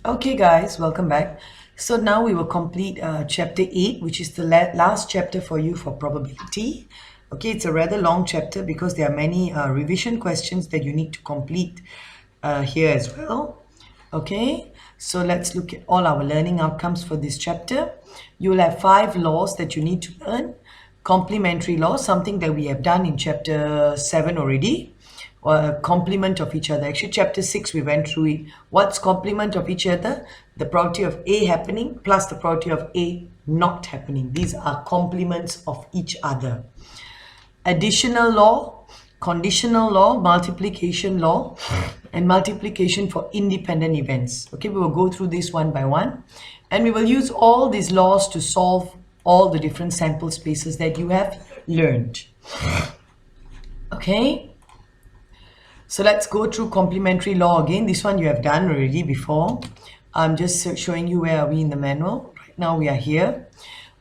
Okay guys, welcome back. So now we will complete chapter 8, which is the last chapter for you for probability. Okay, it's a rather long chapter because there are many revision questions that you need to complete here as well. Okay, so let's look at all our learning outcomes for this chapter. You will have 5 laws that you need to learn. Complementary laws, something that we have done in chapter 7 already. Or a complement of each other. Actually, chapter 6, we went through it. What's complement of each other? The probability of A happening plus the probability of A not happening. These are complements of each other. Additional law, conditional law, multiplication law, and multiplication for independent events. Okay, we will go through this one by one. And we will use all these laws to solve all the different sample spaces that you have learned. Okay. So let's go through complementary law again. This one you have done already before. I'm just showing you where are we in the manual. Right now we are here.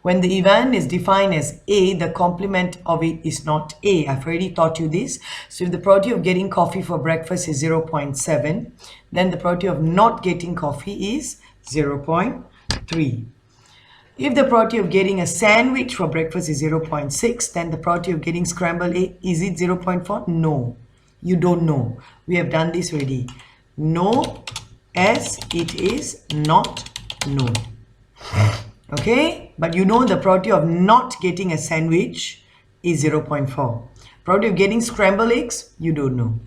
When the event is defined as A, the complement of it is not A. I've already taught you this. So if the probability of getting coffee for breakfast is 0.7, then the probability of not getting coffee is 0.3. If the probability of getting a sandwich for breakfast is 0.6, then the probability of getting scrambled egg, is it 0.4? No. You don't know. We have done this already. No, as it is not known. Okay, but you know the probability of not getting a sandwich is 0.4. Probability of getting scrambled eggs, you don't know.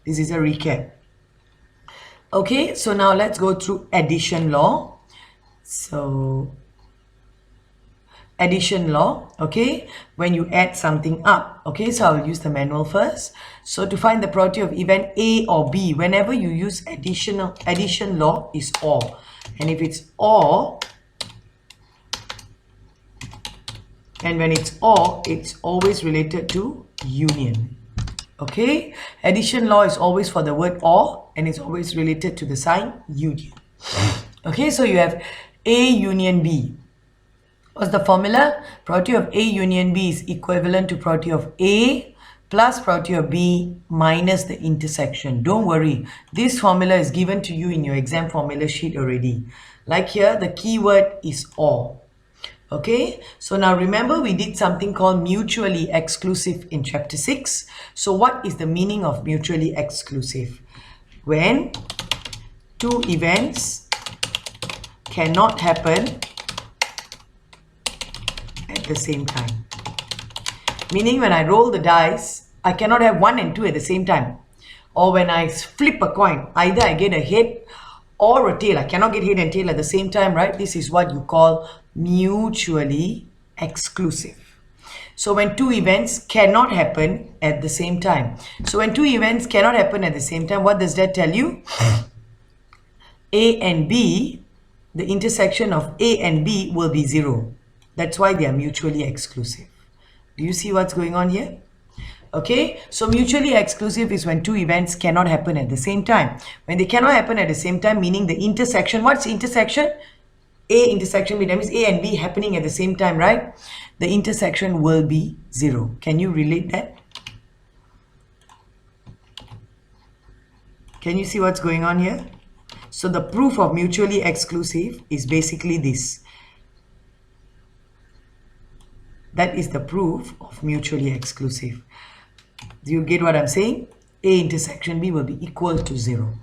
This is a recap. Okay, so now let's go through addition law. So addition law, okay, when you add something up. Okay, so I'll use the manual first. So to find the probability of event A or B, whenever you use addition law is OR, and if it's OR, and when it's OR, it's always related to union. Okay, addition law is always for the word OR, and it's always related to the sign union. Okay, so you have A union B. What's the formula? Probability of A union B is equivalent to probability of A plus probability of B minus the intersection. Don't worry, this formula is given to you in your exam formula sheet already. Like here, the keyword is OR. Okay, so now remember we did something called mutually exclusive in chapter 6. So what is the meaning of mutually exclusive? When two events cannot happen at the same time. Meaning when I roll the dice, I cannot have 1 and 2 at the same time. Or when I flip a coin, either I get a head or a tail. I cannot get head and tail at the same time, right? This is what you call mutually exclusive. So when two events cannot happen at the same time. So when two events cannot happen at the same time, what does that tell you? A and B, the intersection of A and B will be 0. That's why they are mutually exclusive. Do you see what's going on here? Okay, so mutually exclusive is when two events cannot happen at the same time. When they cannot happen at the same time, meaning the intersection, what's the intersection? A intersection B, that means A and B happening at the same time, right? The intersection will be 0. Can you relate that? Can you see what's going on here? So the proof of mutually exclusive is basically this. That is the proof of mutually exclusive. Do you get what I'm saying? A intersection B will be equal to 0.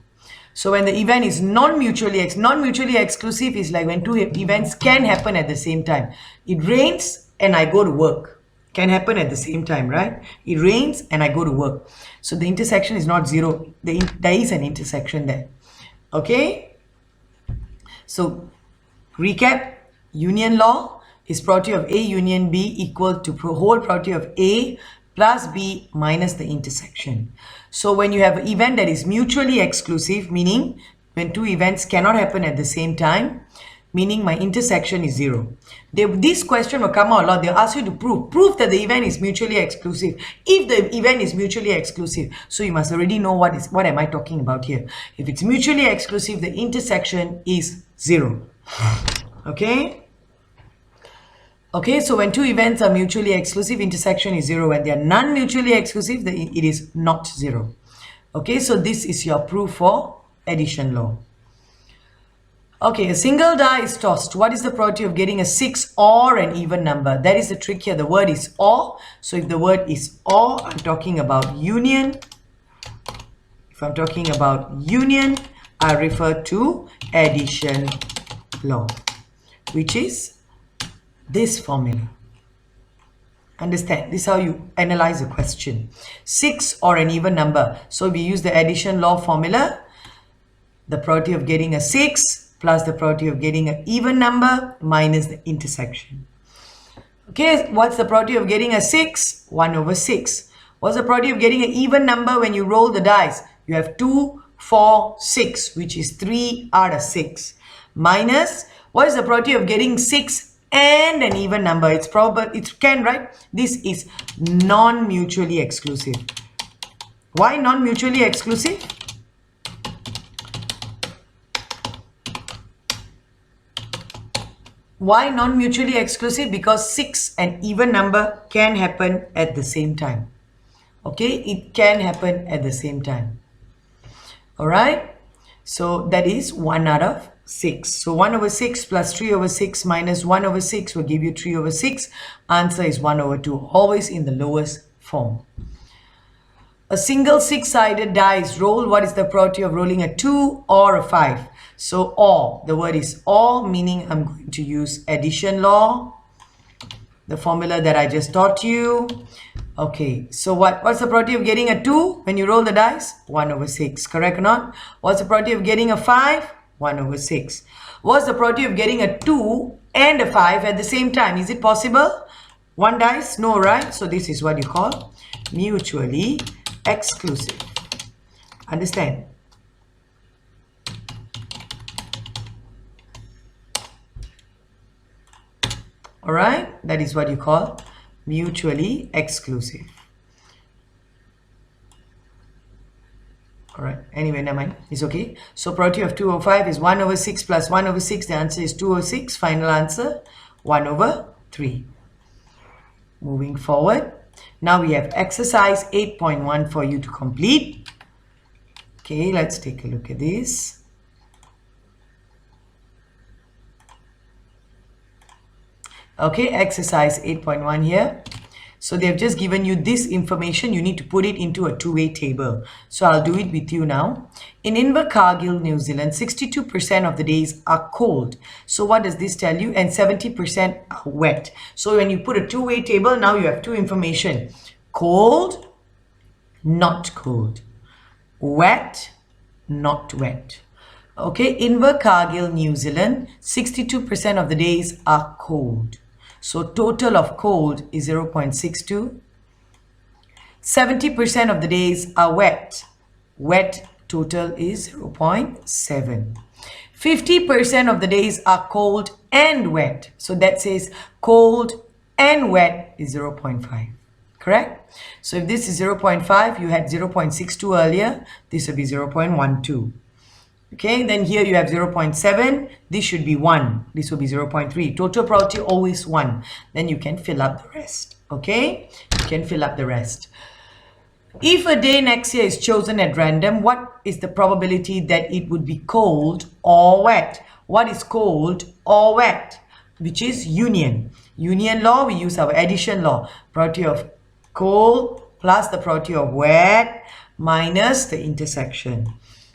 So when the event is non-mutually exclusive is like when two events can happen at the same time. It rains and I go to work. Can happen at the same time, right? It rains and I go to work. So the intersection is not 0. There is an intersection there. Okay? So recap, union law is probability of A union B equal to whole probability of A plus B minus the intersection. So when you have an event that is mutually exclusive, meaning when two events cannot happen at the same time, meaning my intersection is 0. This question will come out a lot. They'll ask you to prove that the event is mutually exclusive. If the event is mutually exclusive, so you must already know what am I talking about here. If it's mutually exclusive, the intersection is 0. Okay? Okay, so when two events are mutually exclusive, intersection is 0. When they are non-mutually exclusive, it is not 0. Okay, so this is your proof for addition law. Okay, a single die is tossed. What is the probability of getting a 6 or an even number? That is the trick here. The word is or. So if the word is or, I'm talking about union. If I'm talking about union, I refer to addition law, which is this formula. Understand? This is how you analyze a question. 6 or an even number. So we use the addition law formula. The probability of getting a 6 plus the probability of getting an even number minus the intersection. Okay, what's the probability of getting a 6? 1 over 6. What's the probability of getting an even number when you roll the dice? You have 2, 4, 6, which is 3 out of 6. Minus, what is the probability of getting 6 and an even number? It's probable, it can, right? This is non-mutually exclusive. Why non-mutually exclusive? Why non-mutually exclusive? Because 6 and even number can happen at the same time. Okay, it can happen at the same time. All right, so that is 1 out of 6. So 1 over 6 plus 3 over 6 minus 1 over 6 will give you 3 over 6. Answer is 1 over 2, always in the lowest form. A single 6-sided die is rolled. What is the probability of rolling a 2 or a 5? So or, the word is or, meaning I'm going to use addition law, the formula that I just taught you. Okay, so what's the probability of getting a 2 when you roll the dice? 1 over 6, correct or not? What's the probability of getting a 5? 1 over 6. What's the probability of getting a 2 and a 5 at the same time? Is it possible? One dice? No, right? So this is what you call mutually exclusive. Understand? All right, that is what you call mutually exclusive. All right, anyway, never mind, it's okay. So probability of 2 over 5 is 1 over 6 plus 1 over 6. The answer is 2 over 6. Final answer 1 over 3. Moving forward, now we have exercise 8.1 for you to complete. Okay, let's take a look at this. Okay, exercise 8.1 here. So they have just given you this information. You need to put it into a two-way table. So I'll do it with you now. In Invercargill, New Zealand, 62% of the days are cold. So what does this tell you? And 70% are wet. So when you put a two-way table, now you have two information. Cold, not cold. Wet, not wet. Okay, Invercargill, New Zealand, 62% of the days are cold. So total of cold is 0.62. 70% of the days are wet. Wet total is 0.7. 50% of the days are cold and wet. So that says cold and wet is 0.5. Correct? So if this is 0.5, you had 0.62 earlier. This will be 0.12. Okay, then here you have 0.7. This should be 1. This will be 0.3. Total probability always 1. Then you can fill up the rest. Okay, you can fill up the rest. If a day next year is chosen at random, what is the probability that it would be cold or wet? What is cold or wet? Which is union. Union law, we use our addition law. Probability of cold plus the probability of wet minus the intersection.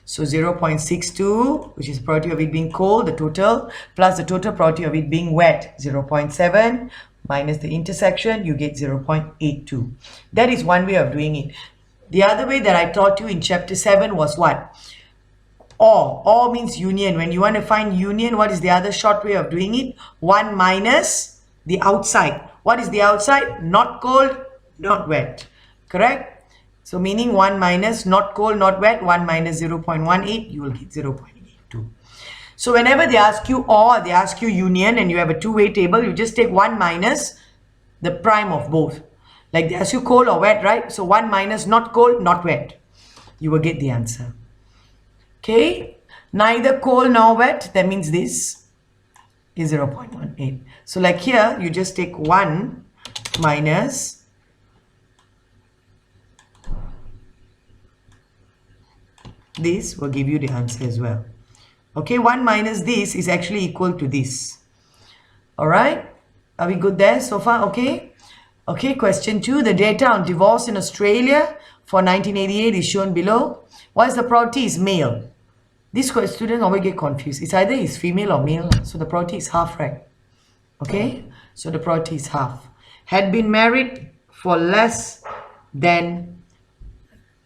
So 0.62, which is probability of it being cold, the total, plus the total probability of it being wet, 0.7, minus the intersection, you get 0.82. That is one way of doing it. The other way that I taught you in chapter 7 was what? Or. Or means union. When you want to find union, what is the other short way of doing it? 1 minus the outside. What is the outside? Not cold, not wet. Correct? So meaning 1 minus not cold, not wet, 1 minus 0.18, you will get 0.82. So whenever they ask you or, they ask you union and you have a two-way table, you just take 1 minus the prime of both. Like they ask you cold or wet, right? So 1 minus not cold, not wet. You will get the answer. Okay? Neither cold nor wet, that means this is 0.18. So like here, you just take 1 minus this will give you the answer as well. Okay, 1 minus this is actually equal to this. All right, are we good there so far? Okay. Okay, question 2. The data on divorce in Australia for 1988 is shown below. What is the probability is male? This student always get confused. It's either is female or male. So the probability is half, right? Okay, so the probability is half. Had been married for less than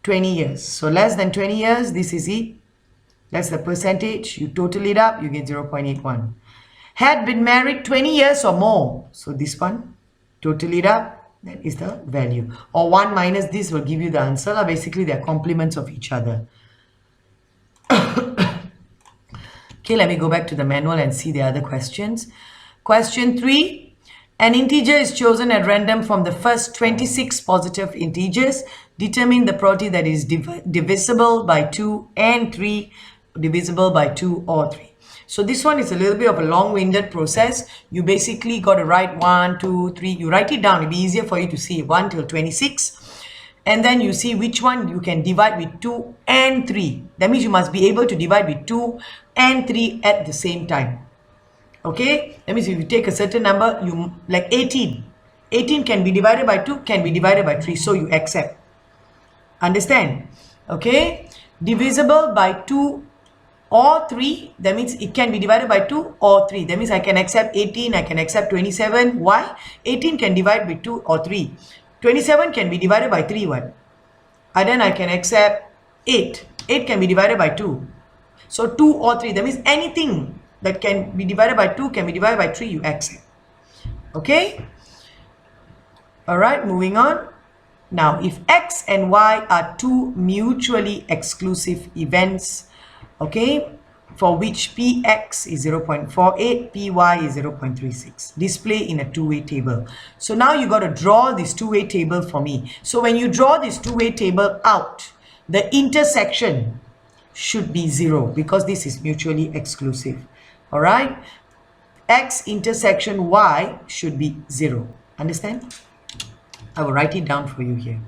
20 years. So less than 20 years, this is it. That's the percentage. You total it up, you get 0.81. Had been married 20 years or more. So this one, total it up, that is the value. Or 1 minus this will give you the answer. Basically, they're complements of each other. Okay, let me go back to the manual and see the other questions. Question 3. An integer is chosen at random from the first 26 positive integers. Determine the probability that is divisible by 2 and 3, divisible by 2 or 3. So this one is a little bit of a long-winded process. You basically got to write 1, 2, 3. You write it down. It'll be easier for you to see 1 till 26. And then you see which one you can divide with 2 and 3. That means you must be able to divide with 2 and 3 at the same time. Okay, that means if you take a certain number, you like 18 can be divided by 2, can be divided by 3, so you accept. Understand? Okay, divisible by 2 or 3, that means it can be divided by 2 or 3. That means I can accept 18, I can accept 27. Why? 18 can divide by 2 or 3. 27 can be divided by 3, what? And then I can accept 8. 8 can be divided by 2. So 2 or 3, that means anything that can be divided by 2 can be divided by 3, you accept. Okay? Alright, moving on. Now, if X and Y are two mutually exclusive events, okay, for which Px is 0.48, Py is 0.36. Display in a two-way table. So now you got to draw this two-way table for me. So when you draw this two-way table out, the intersection should be 0 because this is mutually exclusive. All right, X intersection Y should be 0. Understand? I will write it down for you here.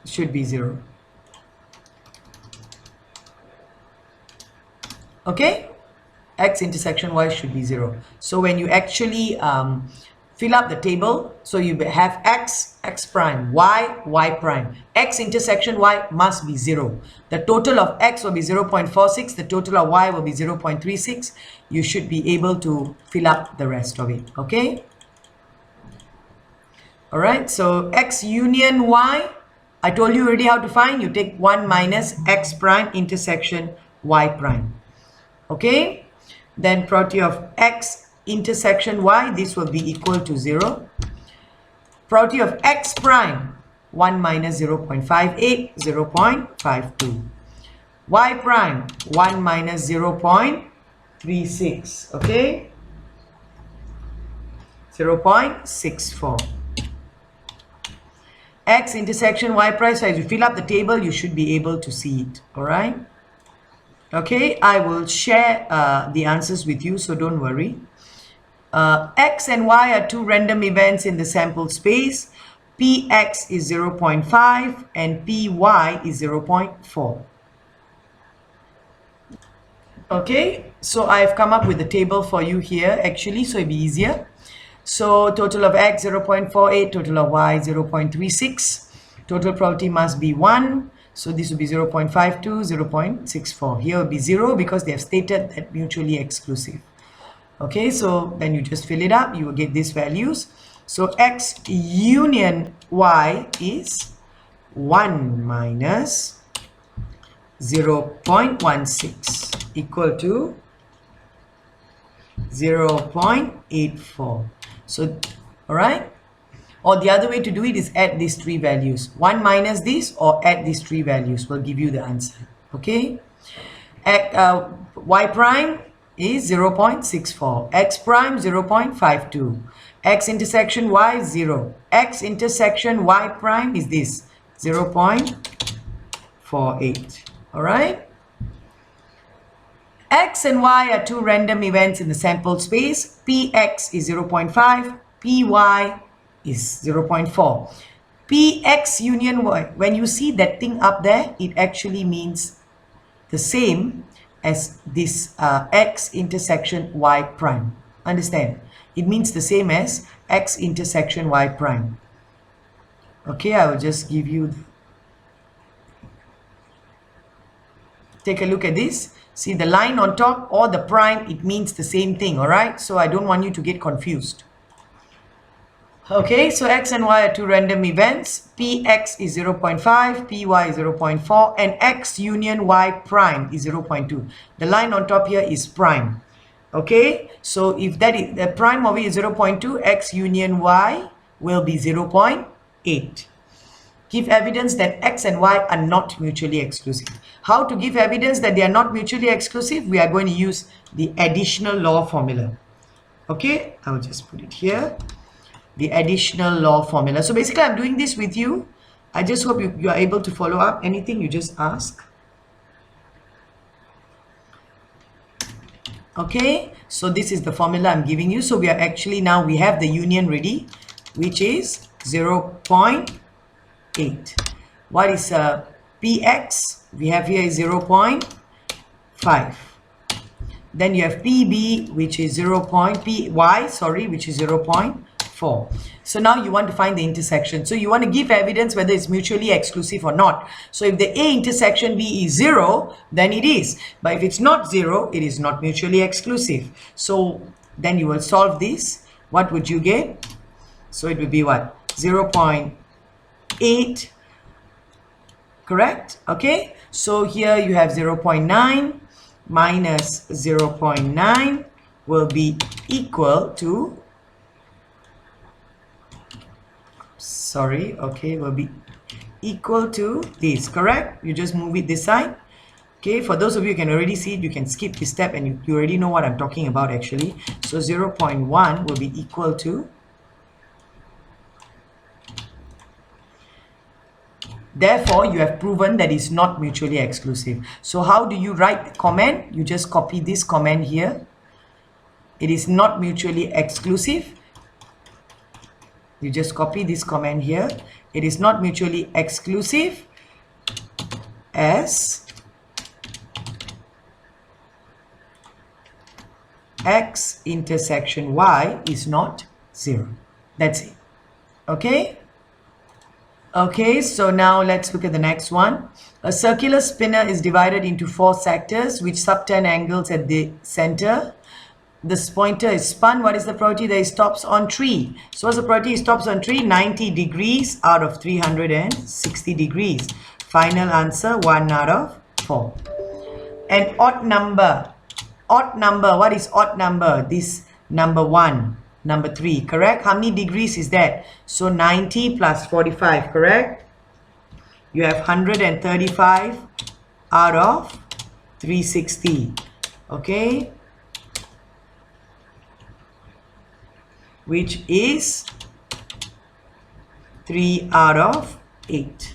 Should be 0. Okay, X intersection Y should be 0. So when you actually fill up the table, so you have X, X prime, Y, Y prime. X intersection Y must be 0. The total of X will be 0.46. The total of Y will be 0.36. You should be able to fill up the rest of it. Okay. All right. So X union Y, I told you already how to find. You take 1 minus X prime intersection Y prime. Okay. Then probability of X intersection Y, this will be equal to 0. Probability of X prime, 1 minus 0.58, 0.52. Y prime, 1 minus 0.36, okay? 0.64. X intersection Y prime, so as you fill up the table, you should be able to see it, all right? Okay, I will share the answers with you, so don't worry. X and Y are two random events in the sample space. Px is 0.5 and Py is 0.4. Okay, so I've come up with a table for you here actually, so it'll be easier. So total of X 0.48, total of Y 0.36. Total probability must be 1. So this will be 0.52, 0.64. Here will be 0 because they have stated that mutually exclusive. Okay, so then you just fill it up, you will get these values. So X union Y is 1 minus 0.16 equal to 0.84. So, all right. Or the other way to do it is add these three values. 1 minus this or add these three values will give you the answer. Okay. Y prime is 0.64. X prime 0.52. X intersection Y 0. X intersection Y prime is this 0.48. All right. X and Y are two random events in the sample space. Px is 0.5, Py is 0.4. Px union Y, when you see that thing up there, it actually means the same as this X intersection Y prime. Understand? It means the same as X intersection Y prime. Okay, I will just give you, take a look at this. See the line on top or the prime, it means the same thing, all right? So I don't want you to get confused. Okay, so X and Y are two random events. Px is 0.5, Py is 0.4, and X union Y prime is 0.2. The line on top here is prime. Okay, so if that is the prime of it is 0.2, X union Y will be 0.8. Give evidence that X and Y are not mutually exclusive. How to give evidence that they are not mutually exclusive? We are going to use the additional law formula. Okay, I will just put it here. The additional law formula. So basically, I'm doing this with you. I just hope you are able to follow up. Anything, you just ask. Okay, so this is the formula I'm giving you. So we are actually now, we have the union ready, which is 0.8. What is Px? We have here is 0.5. Then you have Pb, which is Py, which is 0.4. So now you want to find the intersection. So you want to give evidence whether it's mutually exclusive or not. So if the A intersection B is 0, then it is. But if it's not 0, it is not mutually exclusive. So then you will solve this. What would you get? So it would be what? 0.8. Correct? Okay. So here you have 0.9 minus 0.9 will be equal to, will be equal to this. Correct? You just move it this side. Okay, for those of you who can already see it, you can skip this step and you already know what I'm talking about actually. So 0.1 will be equal to, therefore you have proven that it's not mutually exclusive. So how do you write the comment? You just copy this comment here. It is not mutually exclusive. You just copy this comment here. It is not mutually exclusive as X intersection Y is not 0. That's it. Okay? Okay, so now let's look at the next one. A circular spinner is divided into 4 sectors which subtend angles at the center. This pointer is spun. What is the probability that it stops on tree? So what's the probability it stops on tree? 90 degrees out of 360 degrees. Final answer, 1 out of 4. An odd number. Odd number. What is odd number? This number 1, number 3. Correct? How many degrees is that? So 90 plus 45. Correct? You have 135 out of 360. Okay? Which is 3 out of 8.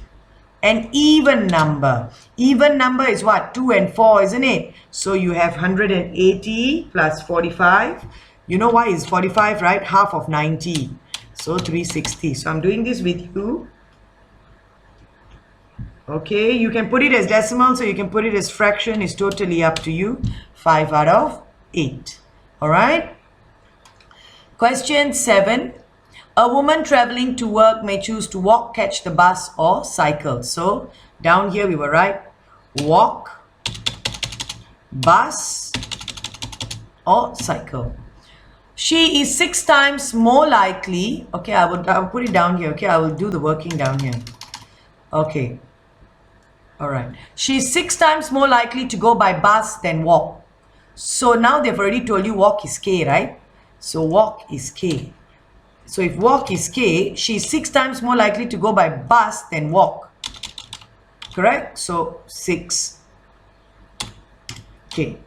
An even number. Even number is what? 2 and 4, isn't it? So you have 180 plus 45. You know why it's 45, right? Half of 90. So 360. So I'm doing this with you. Okay, you can put it as decimal, so you can put it as fraction. It's totally up to you. 5 out of 8. All right. Question 7. A woman traveling to work may choose to walk, catch the bus, or cycle. So down here we will write walk, bus, or cycle. She is 6 times more likely. Okay, I will put it down here. Okay, I will do the working down here. Okay. All right. She is 6 times more likely to go by bus than walk. So now they've already told you walk is K, right? So walk is K. So if walk is K, she's 6 times more likely to go by bus than walk. Correct? So 6 K.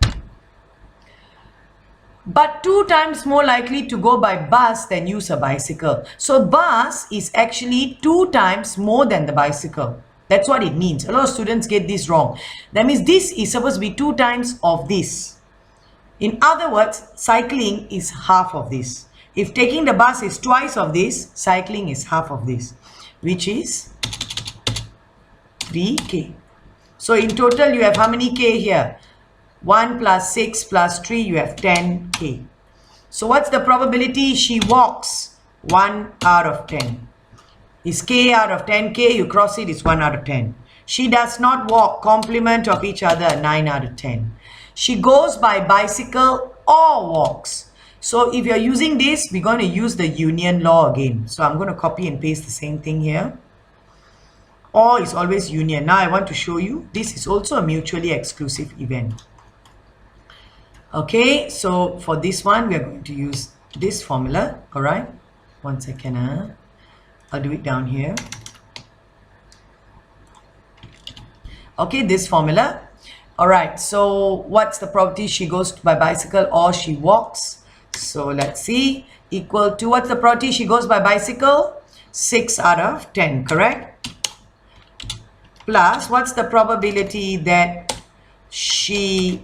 But 2 times more likely to go by bus than use a bicycle. So bus is actually 2 times more than the bicycle. That's what it means. A lot of students get this wrong. That means this is supposed to be 2 times of this. In other words, cycling is half of this. If taking the bus is twice of this, cycling is half of this, which is 3k. So in total, you have how many k here? 1 plus 6 plus 3, you have 10k. So what's the probability she walks? 1 out of 10. Is k out of 10k, you cross it, is 1 out of 10. She does not walk, complement of each other, 9 out of 10. She goes by bicycle or walks. So if you're using this, we're going to use the union law again. So I'm going to copy and paste the same thing here. Or is always union. Now I want to show you, this is also a mutually exclusive event. Okay, so for this one, we are going to use this formula. All right, 1 second. I'll do it down here. Okay, this formula. All right, so what's the probability she goes by bicycle or she walks? So let's see, equal to, what's the probability she goes by bicycle? 6 out of 10, correct? Plus, what's the probability that she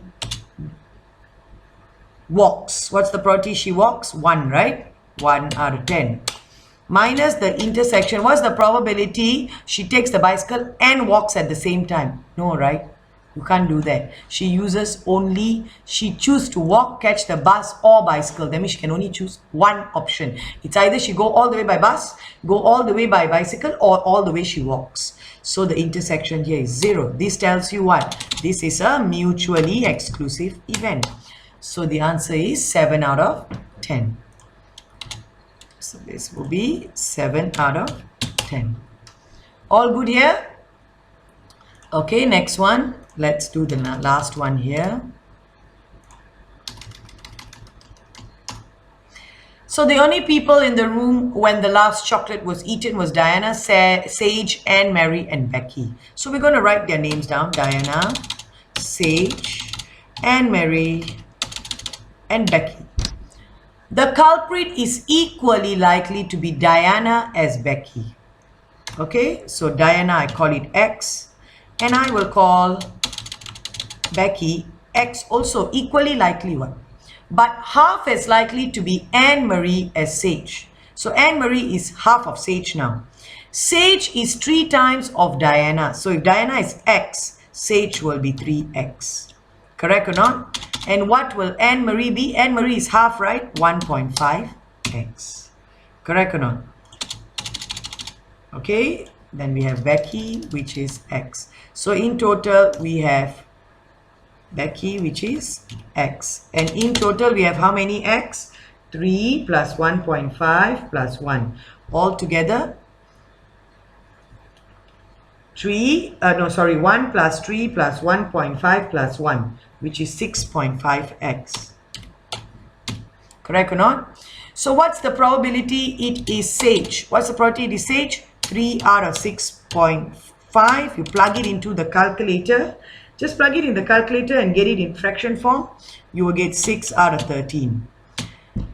walks? What's the probability she walks? 1, right? 1 out of 10. Minus the intersection. What's the probability she takes the bicycle and walks at the same time? No, right? You can't do that. She uses only, she chooses to walk, catch the bus or bicycle. That means she can only choose one option. It's either she go all the way by bus, go all the way by bicycle, or all the way she walks. So the intersection here is 0. This tells you what? This is a mutually exclusive event. So the answer is 7 out of 10. So this will be 7 out of 10. All good here? Okay, next one. Let's do the last one here. So the only people in the room when the last chocolate was eaten was Diana, Sage, Anne, Mary, and Becky. So we're going to write their names down. Diana, Sage, Anne, Mary, and Becky. The culprit is equally likely to be Diana as Becky. Okay, so Diana, I call it X, and I will call Becky X also, equally likely one. But half as likely to be Anne-Marie as Sage. So Anne-Marie is half of Sage now. Sage is 3 times of Diana. So if Diana is X, Sage will be 3X. Correct or not? And what will Anne-Marie be? Anne-Marie is half, right? 1.5X. Correct or not? Okay, then we have Becky, which is X. So in total, we have Becky, which is X. And in total, we have how many X? 3 plus 1.5 plus 1. All together, 1 plus 3 plus 1.5 plus 1, which is 6.5X. Correct or not? So what's the probability it is Sage? What's the probability it is Sage? 3 out of 6.5. You plug it into the calculator. Just plug it in the calculator and get it in fraction form. You will get 6 out of 13.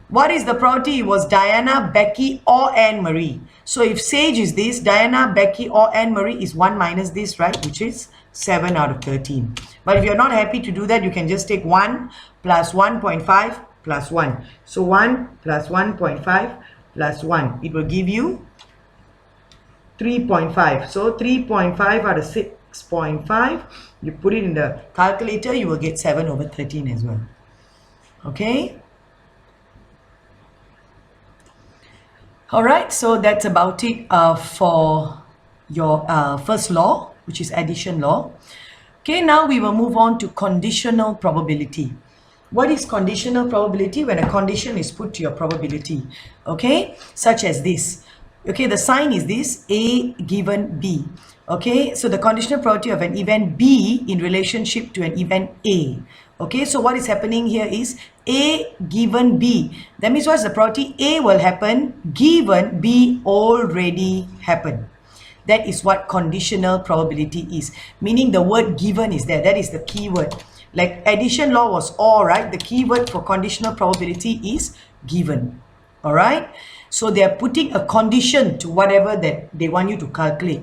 What is the probability? It was Diana, Becky, or Anne-Marie. So if Sage is this, Diana, Becky, or Anne-Marie is 1 minus this, right? Which is 7 out of 13. But if you're not happy to do that, you can just take 1 plus 1.5 plus 1. So 1 plus 1.5 plus 1. It will give you 3.5. So 3.5 out of 6.5. You put it in the calculator, you will get 7 over 13 as well. Okay? Alright, so that's about it for your first law, which is addition law. Okay, now we will move on to conditional probability. What is conditional probability? When a condition is put to your probability, okay, such as this. Okay, the sign is this, A given B. Okay, so the conditional probability of an event B in relationship to an event A. Okay, so what is happening here is A given B. That means what's the probability? A will happen given B already happened. That is what conditional probability is. Meaning the word given is there. That is the key word. Like addition law was or, right? The key word for conditional probability is given. Alright? So they are putting a condition to whatever that they want you to calculate.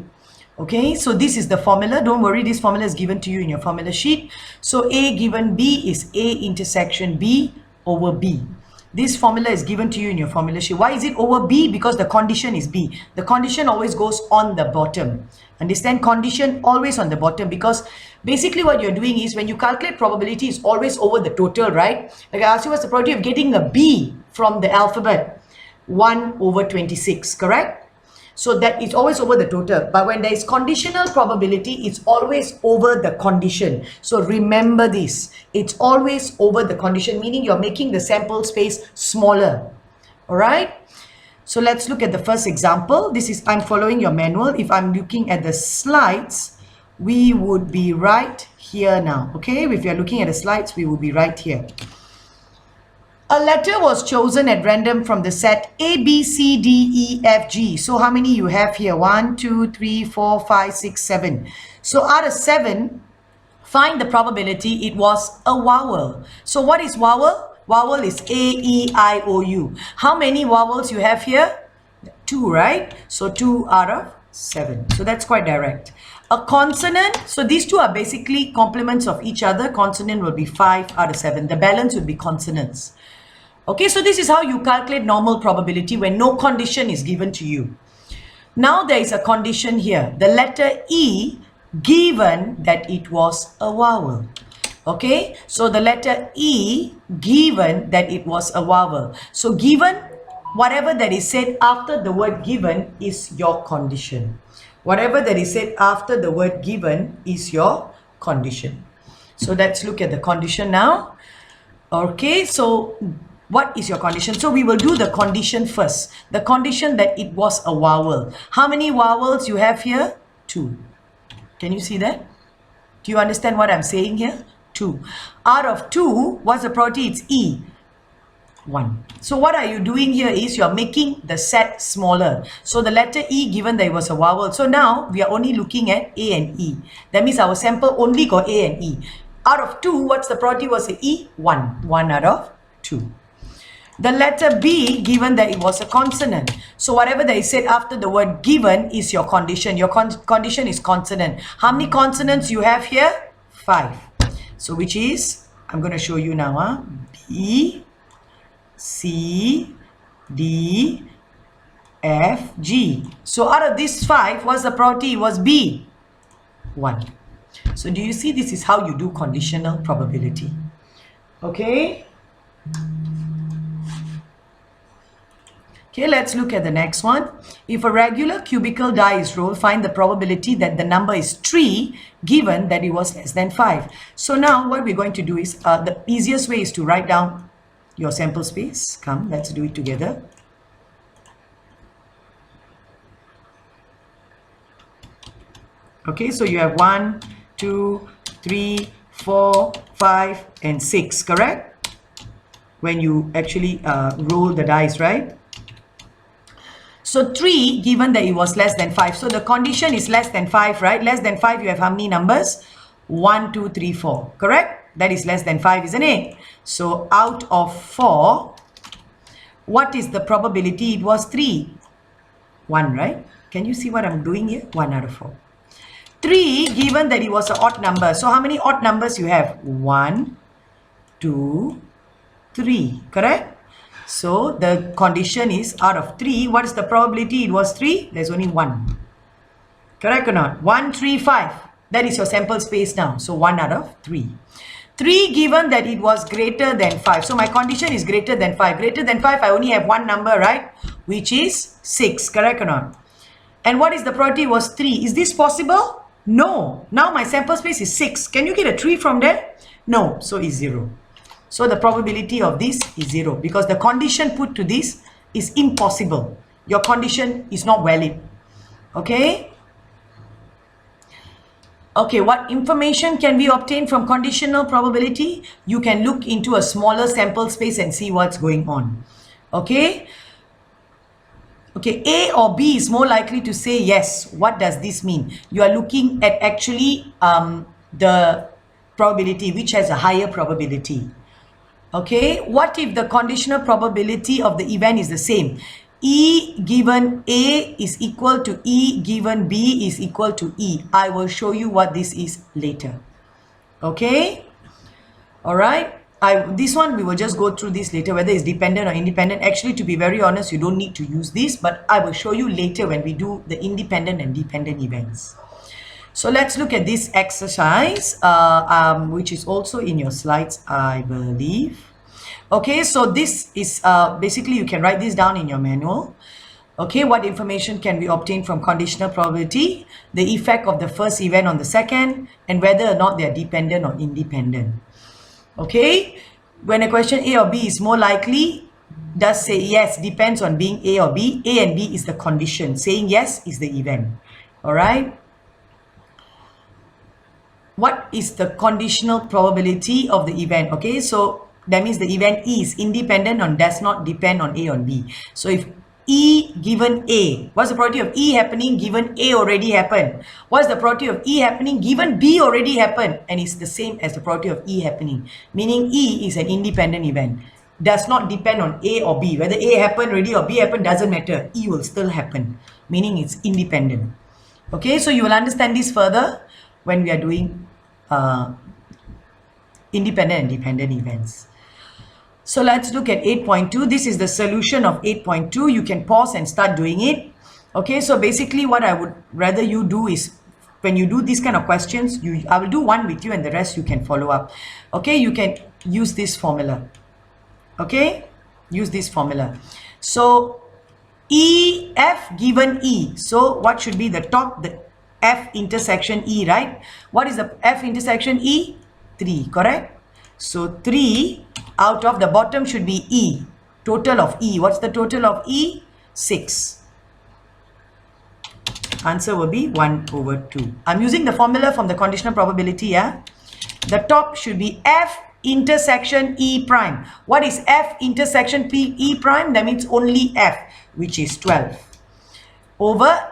Okay, so this is the formula. Don't worry, this formula is given to you in your formula sheet. So A given B is A intersection B over B. This formula is given to you in your formula sheet. Why is it over B? Because the condition is B. The condition always goes on the bottom. Understand? Condition always on the bottom, because basically what you're doing is when you calculate probability, it's always over the total, right? Like I asked you, what's the probability of getting a B from the alphabet? 1 over 26, correct? So that it's always over the total. But when there is conditional probability, it's always over the condition. So remember this. It's always over the condition, meaning you're making the sample space smaller. All right? So let's look at the first example. This is, I'm following your manual. If I'm looking at the slides, we would be right here now. Okay? If you're looking at the slides, we will be right here. A letter was chosen at random from the set A, B, C, D, E, F, G. So how many you have here? 1, 2, 3, 4, 5, 6, 7. So out of 7, find the probability it was a vowel. So what is vowel? Vowel is A, E, I, O, U. How many vowels you have here? 2, right? So 2 out of 7. So that's quite direct. A consonant, so these two are basically complements of each other. Consonant will be 5 out of 7. The balance would be consonants. Okay, so this is how you calculate normal probability when no condition is given to you. Now there is a condition here. The letter E, given that it was a vowel. Okay, so the letter E, given that it was a vowel. So given, whatever that is said after the word given is your condition. Whatever that is said after the word given is your condition. So let's look at the condition now. Okay, so what is your condition? So we will do the condition first. The condition that it was a vowel. How many vowels you have here? 2. Can you see that? Do you understand what I'm saying here? 2. Out of 2, what's the probability? It's E. 1. So what are you doing here is you're making the set smaller. So the letter E, given that it was a vowel. So now we are only looking at A and E. That means our sample only got A and E. Out of 2, what's the probability was a E? 1. 1 out of 2. The letter B, given that it was a consonant. So whatever that is said after the word given is your condition. Your condition is consonant. How many consonants you have here? 5. So which is, I'm going to show you now. B, C, D, F, G. So out of these 5, what's the probability? It was B. 1. So do you see, this is how you do conditional probability. Okay. Okay, let's look at the next one. If a regular cubical die is rolled, find the probability that the number is 3 given that it was less than 5. So now what we're going to do is, the easiest way is to write down your sample space. Come, let's do it together. Okay, so you have 1, 2, 3, 4, 5, and 6, correct? When you actually roll the dice, right? So 3, given that it was less than 5. So the condition is less than 5, right? Less than 5, you have how many numbers? 1, 2, 3, 4. Correct? That is less than 5, isn't it? So out of 4, what is the probability? It was 3. 1, right? Can you see what I'm doing here? 1 out of 4. 3, given that it was an odd number. So how many odd numbers you have? 1, 2, 3. Correct? So the condition is out of 3. What is the probability? It was 3. There's only 1. Correct or not? 1, 3, 5. That is your sample space now. So 1 out of 3. 3, given that it was greater than 5. So my condition is greater than 5. Greater than 5, I only have one number, right? Which is 6. Correct or not? And what is the probability? It was 3. Is this possible? No. Now my sample space is 6. Can you get a 3 from there? No. So it's 0. So the probability of this is 0 because the condition put to this is impossible. Your condition is not valid. Okay? Okay, what information can we obtain from conditional probability? You can look into a smaller sample space and see what's going on. Okay? Okay, A or B is more likely to say yes. What does this mean? You are looking at actually the probability which has a higher probability. Okay, what if the conditional probability of the event is the same? E given A is equal to E given B is equal to E. I will show you what this is later. Okay? All right? This one, we will just go through this later, whether it's dependent or independent. Actually, to be very honest, you don't need to use this, but I will show you later when we do the independent and dependent events. So let's look at this exercise, which is also in your slides, I believe. Okay, so this is basically, you can write this down in your manual. Okay, what information can we obtain from conditional probability, the effect of the first event on the second, and whether or not they are dependent or independent. Okay, when a question A or B is more likely, does say yes, depends on being A or B. A and B is the condition. Saying yes is the event. All right. What is the conditional probability of the event? Okay, so that means the event E is independent or does not depend on A or B. So if E given A, what's the probability of E happening given A already happened? What's the probability of E happening given B already happened? And it's the same as the probability of E happening, meaning E is an independent event, does not depend on A or B. Whether A happened already or B happened doesn't matter, E will still happen, meaning it's independent. Okay, so you will understand this further when we are doing independent and dependent events. So let's look at 8.2. This is the solution of 8.2. You can pause and start doing it. Okay, so basically what I would rather you do is, when you do these kind of questions, I will do one with you and the rest you can follow up. Okay, you can use this formula. Okay, use this formula. So E, F given E. So what should be the top? The F intersection E, right? What is the F intersection E? 3, correct? So 3 out of the bottom should be E. Total of E. What's the total of E? 6. Answer will be 1 over 2. I'm using the formula from the conditional probability, yeah? The top should be F intersection E prime. What is F intersection E prime? That means only F, which is 12. Over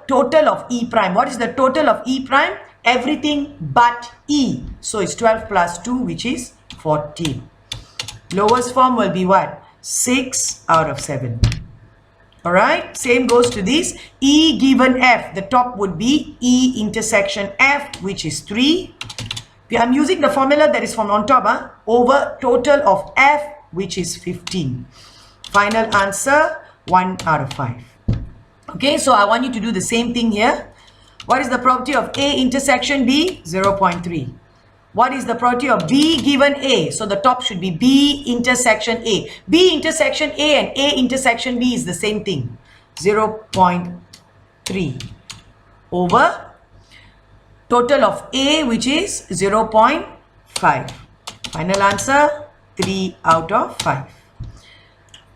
total of E prime. What is the total of E prime? Everything but E. So it's 12 plus 2, which is 14. Lowest form will be what? 6 out of 7. All right. Same goes to this. E given F. The top would be E intersection F, which is 3. I'm using the formula that is from on top. Over total of F, which is 15. Final answer, 1 out of 5. Okay, so I want you to do the same thing here. What is the probability of A intersection B? 0.3. What is the probability of B given A? So the top should be B intersection A. B intersection A and A intersection B is the same thing. 0.3 over total of A, which is 0.5. Final answer, 3 out of 5.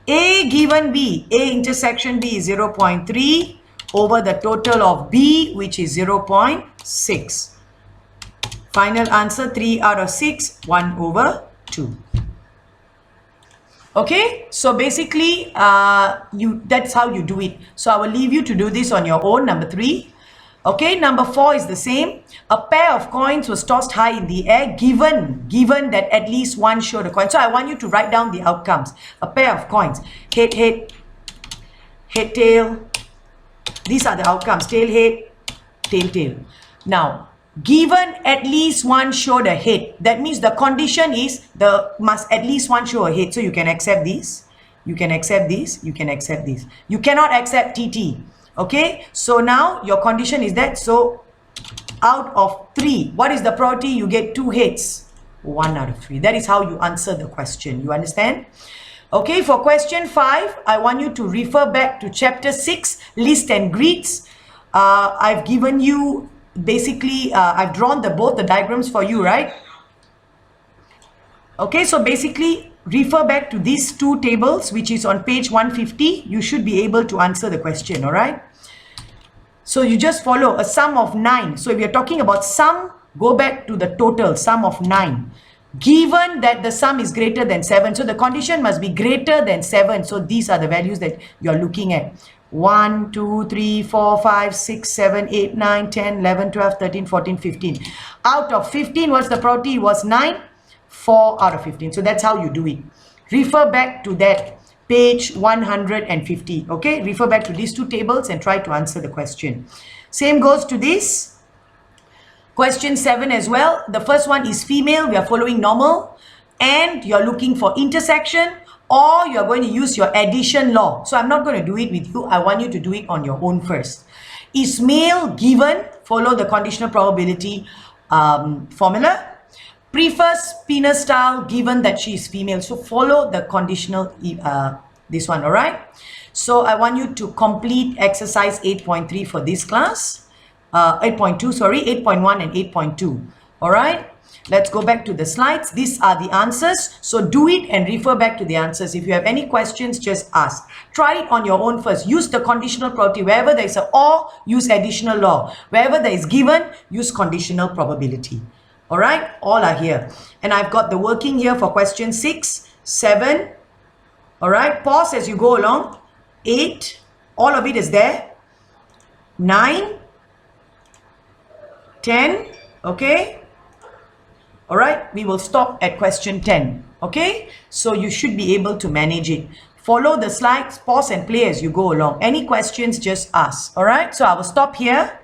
A given B, A intersection B is 0.3 over the total of B, which is 0.6. Final answer, 3 out of 6, 1 over 2. Okay, so basically that's how you do it. So I will leave you to do this on your own. Number 3. Okay, number 4 is the same. A pair of coins was tossed high in the air, given that at least one showed a coin. So I want you to write down the outcomes. A pair of coins, head, head, head, tail. These are the outcomes, tail, head, tail, tail. Now, given at least one showed a head, that means the condition is must at least one show a head. So you can accept this, you can accept this, you can accept this. You cannot accept TT. Okay, so now your condition is that, so out of 3, what is the probability you get 2 heads? 1 out of 3. That is how you answer the question. You understand? Okay, for question 5, I want you to refer back to chapter 6, list and greets. I've given you, basically, I've drawn both the diagrams for you, right? Okay, so basically, refer back to these 2 tables, which is on page 150. You should be able to answer the question, all right? So you just follow a sum of 9. So if you're talking about sum, go back to the total, sum of 9. Given that the sum is greater than 7, so the condition must be greater than 7. So these are the values that you're looking at. 1, 2, 3, 4, 5, 6, 7, 8, 9, 10, 11, 12, 13, 14, 15. Out of 15, what's the probability? It was 9. 4 out of 15. So that's how you do it. Refer back to that page 150. Okay, refer back to these two tables and try to answer the question. Same goes to this question 7 as well. The first one is female, we are following normal, and you're looking for intersection, or you're going to use your addition law. So I'm not going to do it with you. I want you to do it on your own first. Is male given? Follow the conditional probability formula. Prefers penis style given that she is female. So follow the conditional, this one, all right? So I want you to complete exercise 8.3 for this class. 8.2, sorry, 8.1 and 8.2, all right? Let's go back to the slides. These are the answers. So do it and refer back to the answers. If you have any questions, just ask. Try it on your own first. Use the conditional probability. Wherever there is a or, use additional law. Wherever there is given, use conditional probability. All right, all are here. And I've got the working here for question 6, 7. All right, pause as you go along. 8, all of it is there. 9, 10, okay. All right, we will stop at question 10. Okay, so you should be able to manage it. Follow the slides, pause and play as you go along. Any questions, just ask. All right, so I will stop here.